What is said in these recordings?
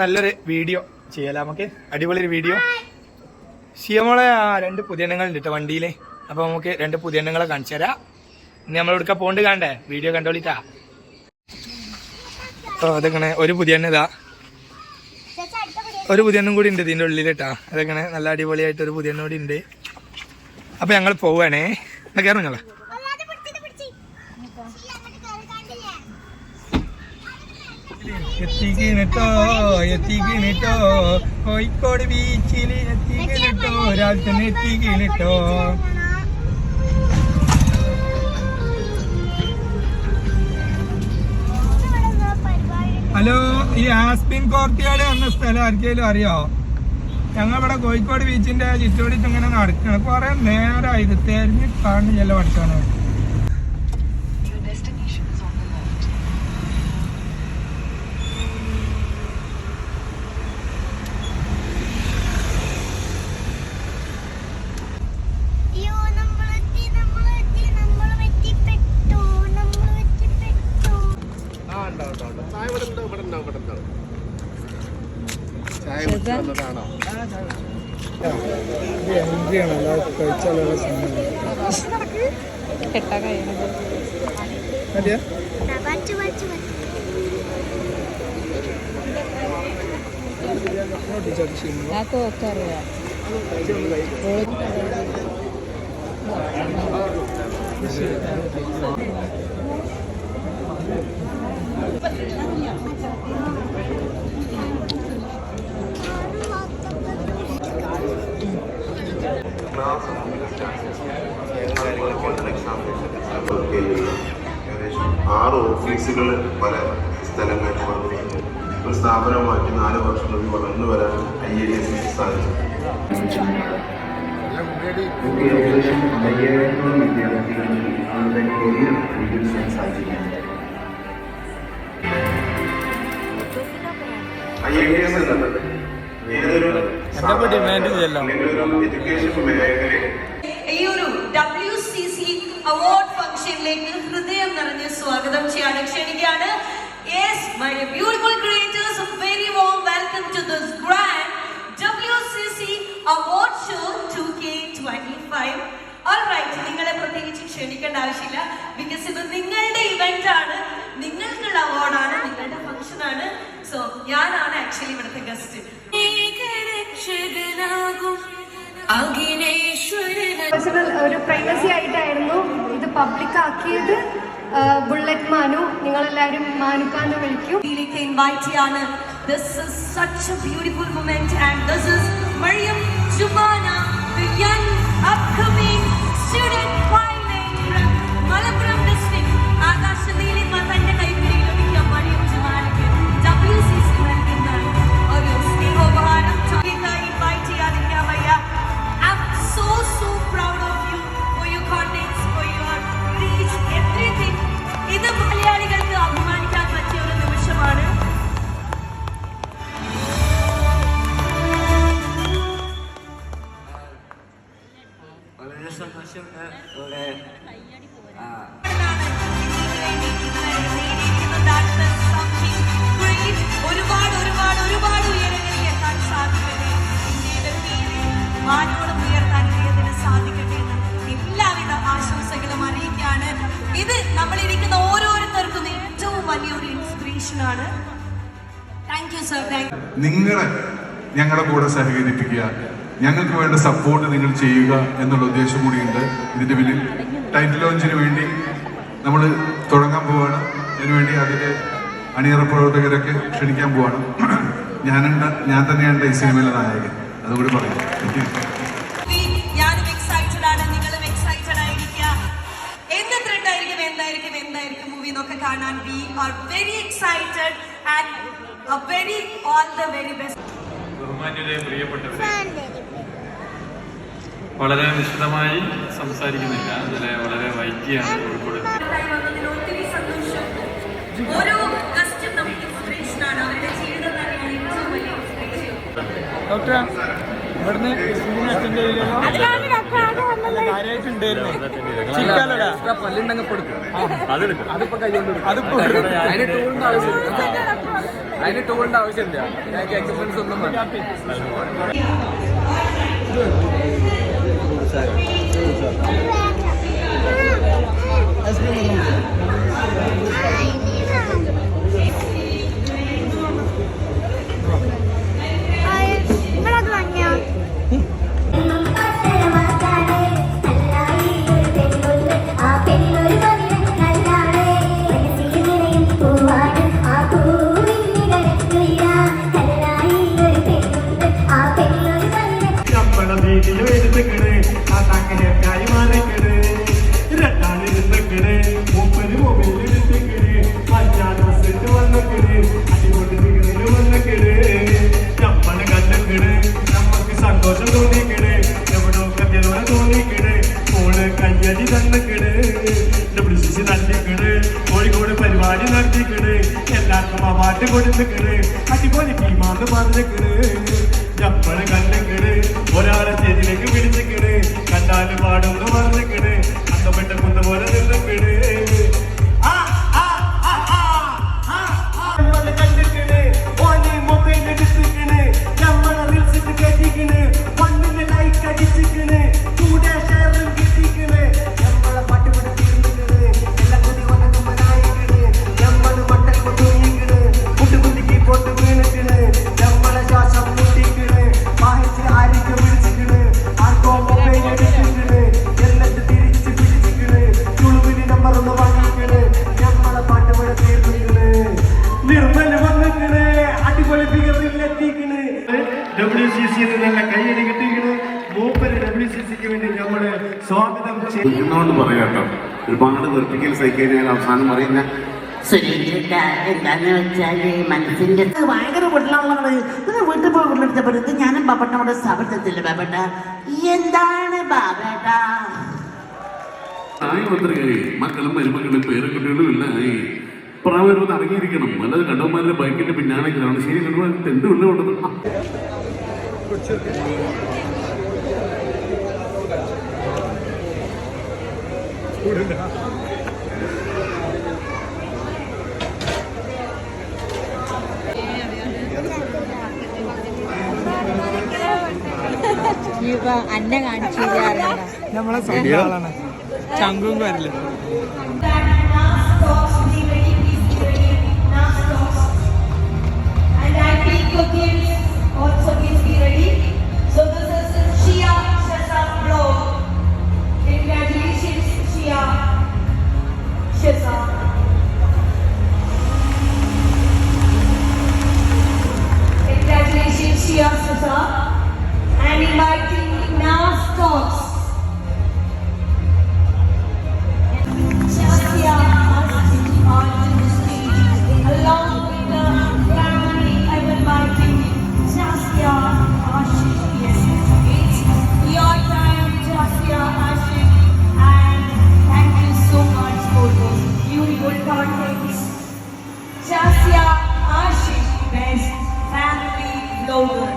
നല്ലൊരു വീഡിയോ ചെയ്യാലോ നമുക്ക്, അടിപൊളി ഒരു വീഡിയോ. ഷിയമോളെ 2 പുതിയ ഉണ്ട് കേട്ടോ വണ്ടിയില്. അപ്പൊ നമുക്ക് 2 പുതിയ കാണിച്ചു തരാം. ഇനി നമ്മൾ എടുക്കാൻ പോണ്ട് കാണണ്ടേ, വീഡിയോ കണ്ടോളിട്ടാ. അതെങ്ങനെ ഒരു പുതിയ ഇതാ, ഒരു പുതിയ കൂടി ഉണ്ട് ഇതിന്റെ ഉള്ളിലിട്ടാ. അതെങ്ങനെ നല്ല അടിപൊളിയായിട്ട് ഒരു പുതിയ കൂടി ഉണ്ട്. അപ്പൊ ഞങ്ങൾ പോവാണേ, കയറും ഞങ്ങളെ. എത്തിക്കണിട്ടോ കോഴിക്കോട് ബീച്ചിൽ എത്തിക്കണിട്ടോ, രാവിലെ തന്നെ എത്തിക്കണിട്ടോ. ഹലോ, ഈ ആസ്പിൻ കോർത്തിയാട് എന്ന സ്ഥലം ആർക്കെങ്കിലും അറിയോ? ഞങ്ങളിവിടെ കോഴിക്കോട് ബീച്ചിന്റെ ചുറ്റോടിച്ച് ഇങ്ങനെ നടക്കണം. കുറെ നേരമായി ഇത് തെരഞ്ഞ് കാണുന്നില്ല പഠിക്കാണ്. ഏകദേശം 6 ഓഫീസുകൾ പല സ്ഥലങ്ങളിൽ വന്നിട്ടുണ്ട്. ഒരു സ്ഥാപനമാക്കി 4 വർഷത്തിൽ വളർന്നു വരാൻ IAS സാധിച്ചു. ഏകദേശം 5000 വിദ്യാർത്ഥികൾ അവരുടെ കരിയർ വികസിക്കാൻ സാധിക്കുന്നുണ്ട്. IAS എന്നത് ഏതൊരു എഡ്യൂക്കേഷൻ മേഖലയിൽ ഈ ഒരു WCC അവാർഡ് ഫംഗ്ഷനിലേക്ക് ഹൃദയം നിറഞ്ഞ് സ്വാഗതം ചെയ്യാൻ ക്ഷണിക്കുകയാണ്. Yes, my beautiful creators, a very warm welcome to this grand WCC Award Show 2K25. Alright, നിങ്ങളെ പ്രത്യേകിച്ച് ക്ഷണിക്കേണ്ട ആവശ്യമില്ല. ബിക്കോസ് ഇത് നിങ്ങളുടെ ഇവന്റ് ആണ്, നിങ്ങൾക്കുള്ള അവാർഡാണ്, നിങ്ങളുടെ ഫംഗ്ഷൻ ആണ്. സോ ഞാനാണ് ആക്ച്വലി ഇവിടുത്തെ ഗസ്റ്റ്. ഒരു പ്രൈവസി ആയിട്ടായിരുന്നു ഇത് പബ്ലിക് ആക്കിയത്. ബുള്ളറ്റ് മാനു, നിങ്ങളെല്ലാവരും മാനുക്കാന്ന് വിളിക്കും. ഇതിലേക്ക് ഇൻവൈറ്റ് ചെയ്യാണ്. This is such a beautiful moment and this is Mariam Jumana, the young upcoming student pilot from Malappuram district. ആകാശനീലി മതന്റെ കൈപ്പിടിയിൽ ലഭിക്കുക മറിയം ജുമാനയ്ക്ക് WCC നൽകുന്ന ഒരു സ്നേഹോപഹാരം. ഇൻവൈറ്റ് ചെയ്യാതിരിക്കാൻ വയ്യ. I'm so proud of you for your contents, for your reach, everything. ഇത് മലയാളികൾക്ക് അഭിമാനിക്കാൻ പറ്റിയ ഒരു നിമിഷമാണ്. വളരെ സന്തോഷമുണ്ട്. ഒരുപാട് ഉയരങ്ങളിൽ എത്താൻ സാധിക്കട്ടെ. ഇന്ത്യയുടെ പേര് വാനോളം ഉയർത്താൻ ഇദ്ദേഹത്തിന് സാധിക്കട്ടെ എന്ന് എല്ലാവിധ ആശംസകളും അറിയിക്കുകയാണ്. ഇത് നമ്മളിരിക്കുന്ന ഓരോരുത്തർക്കും ഏറ്റവും വലിയൊരു ഇൻസ്പിറേഷൻ ആണ്. Thank you sir. നിങ്ങളെ ഞങ്ങളുടെ കൂടെ സഹകരിപ്പിക്കുക, ഞങ്ങൾക്ക് വേണ്ട സപ്പോർട്ട് നിങ്ങൾ ചെയ്യുക എന്നുള്ള ഉദ്ദേശം കൂടിയുണ്ട്. ഇതിന്റെ പിന്നിൽ ടൈറ്റിൽ ലോഞ്ചിന് വേണ്ടി നമ്മൾ തുടങ്ങാൻ പോവാണ്. അതിനുവേണ്ടി അതിന്റെ അണിയറ പ്രവർത്തകരൊക്കെ ക്ഷണിക്കാൻ പോവാണ്. ഞാൻ തന്നെയാണ് ഈ സിനിമയിലെ നായകൻ, അതുകൂടി പറയാം. ഞാനും എക്സൈറ്റഡ് ആണ്, നിങ്ങളും എക്സൈറ്റഡ് ആയിരിക്കുക. എന്തായിരിക്കും മൂവി എന്നൊക്കെ കാണാൻ we are very excited and all the very best. ബഹുമാന്യരെ, പ്രിയപ്പെട്ടവരെ, വളരെ വിശദമായി സംസാരിക്കുന്നില്ല, അതിലെ വളരെ വൈകിയാണ് കോഴിക്കോട്. ഒത്തിരി സന്തോഷം. ഓരോ ഗസ്റ്റും നമുക്ക് ഇൻസ്പിറേഷൻ ആണ്. അവരുടെ ജീവിതം തന്നെയാണ് ഏറ്റവും വലിയ ഇൻസ്പിറേഷൻ. ഡോക്ടർ ഇവിടുന്ന് കാര്യമായിട്ടുണ്ടായിരുന്നു. അതിന് ടൂളിന്റെ ആവശ്യമില്ല, ഞങ്ങൾക്ക് എക്യുപ്മെന്റ്സ് ഒന്നും വേണ്ട. സന്തോഷം തോന്നിക്കണ്, എവിടോ കല്യാണം തോന്നിക്കണ്, ഫോണ് കയ്യടി തന്നിക്കണ്, WCC നടത്തിക്കണ്, കോഴിക്കോട് പരിപാടി നടത്തിക്കണ്, എല്ലാവർക്കും അവാർഡ് കൊടുത്തിക്കണ്, അടിപൊളി ടീമാന്ന് പറഞ്ഞിക്കണ്. ഞമ്മള് കണ്ടിക്കണ്, ഒരാളെ സ്റ്റേജിലേക്ക് പിടിച്ചിക്കണ്, കണ്ടാല് പാടുന്ന് പറഞ്ഞിക്കണ്, അക്കപ്പെട്ട കുന്ന പോലെ നിന്നിക്കണ്. കണ്ടിക്കണ്, ഓനെ മൊബൈൽ എടുത്തിക്കണ്, ഞമ്മളെ റീൽസിട്ട് കേട്ടിക്കണ്, മണ്ണിന്റെ ലൈക്ക് അടിച്ചിക്കണ്, കൂടെ ഷെയറും കിട്ടിക്കണ്, ഞമ്മളെ പാട്ട് പിടിച്ചിരുന്നിക്കണ്, എല്ലാം കൂടി വന്നതുമ്പനായിക്കണ്, ഞമ്മള് മട്ടൽ കൊണ്ടുപോയിക്കണ്, കുട്ടുകുട്ടിക്ക് പൊട്ട് വീണിക്കണ്, ഞമ്മളെ ശ്വാസം മുട്ടിക്കണ്, വാഹിച്ച് ആരൊക്കെ വിളിച്ചിക്കണ്, ആർക്കോ മൊബൈൽ എടുത്തിക്കണ്, എന്നിട്ട് തിരിച്ച് പിടിച്ചിക്കണ്, ചുളുവിന് നമ്പറൊന്ന് വാങ്ങിക്കണ്, ഞമ്മളെ പാട്ട് ഇവിടെ തീർന്നിക്കണ്. നിർമ്മല വന്നിക്കണ്, അടിപൊളി ഫിഗറിലെത്തിക്കണ്, WCC നല്ല കൈയടി കിട്ടിക്കണ്. മൂപ്പര് WCCക്ക് വേണ്ടി നമ്മള് സ്വാഗതം ചെയ്യുന്നോണ്ട് പറയാട്ടോ, ഒരുപാട് വെറുപ്പിക്കൽ സഹിക്കാൻ അവസാനം പറയുന്ന സുരേന്ദ്രേട്ട എന്താന്ന് വെച്ചാല് മനസ്സിന്റെ ഭയങ്കര വീട്ടിലാണുള്ളത്. വീട്ടിൽ പോയി വീട്ടിലെടുത്തപ്പോൾ ഇത് ഞാനും ബാബട്ടനോട് സ്ഥാപനത്തില്ല. ബാബട്ട എന്താണ് ബാബേട്ട? ആയി വന്നിരിക്കേ, മക്കളും മരുമക്കളും പേരക്കുട്ടികളും എല്ലാം ആയി. പ്രായം അടങ്ങിയിരിക്കണം, അല്ലാതെ കണ്ടവന്മാരുടെ ബൈക്കിന്റെ പിന്നാലെ ശരി കണ്ടുപോയി എന്ത് ഉള്ളത്. അന്നെ കാണിച്ചു നമ്മളെ സ്വന്തം ആളാണ്, ചങ്കും വരില്ല. Also please be ready. So this is Shia Shesa vlog. Congratulations Shia Shesa. Congratulations Shia Shesa. And inviting Nas Talks. Shia onto the stage along with the family. I'm inviting Jasya Ashik. Yes, it's your time, Jasya Ashik, and thank you so much for those beautiful contents. Jasya Ashik, best family vlogger.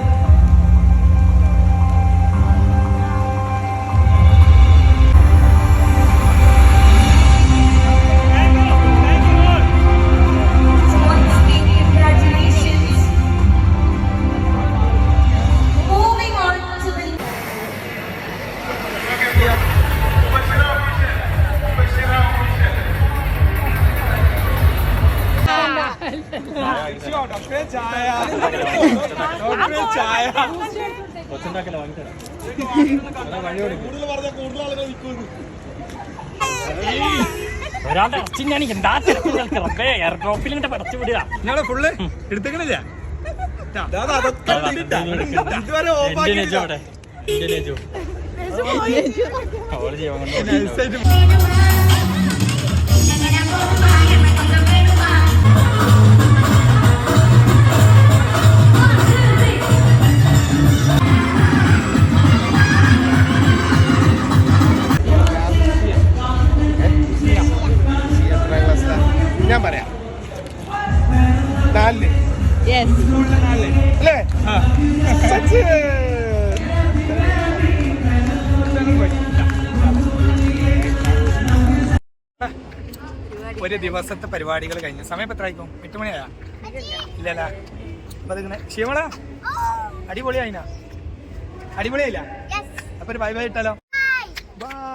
ഒരാളുടെ ഞാൻ എന്താ air ഡ്രോപ്പിൽ ഇങ്ങനെ പടച്ചു വിടുക. നിങ്ങളെ full എടുത്തേക്കണില്ല. ഞാൻ പറയാം 4 അല്ലേ? ഒരു ദിവസത്തെ പരിപാടികൾ കഴിഞ്ഞു. സമയം എത്ര ആയിക്കും? 8 മണിയാ? ഇല്ലല്ല. അപ്പൊ അതിങ്ങനെ ക്ഷീമള അടിപൊളിയായിനാ? അടിപൊളിയായില്ല? അപ്പൊ ഒരു ബൈ ബൈ ഇട്ടാലോ? ബൈ.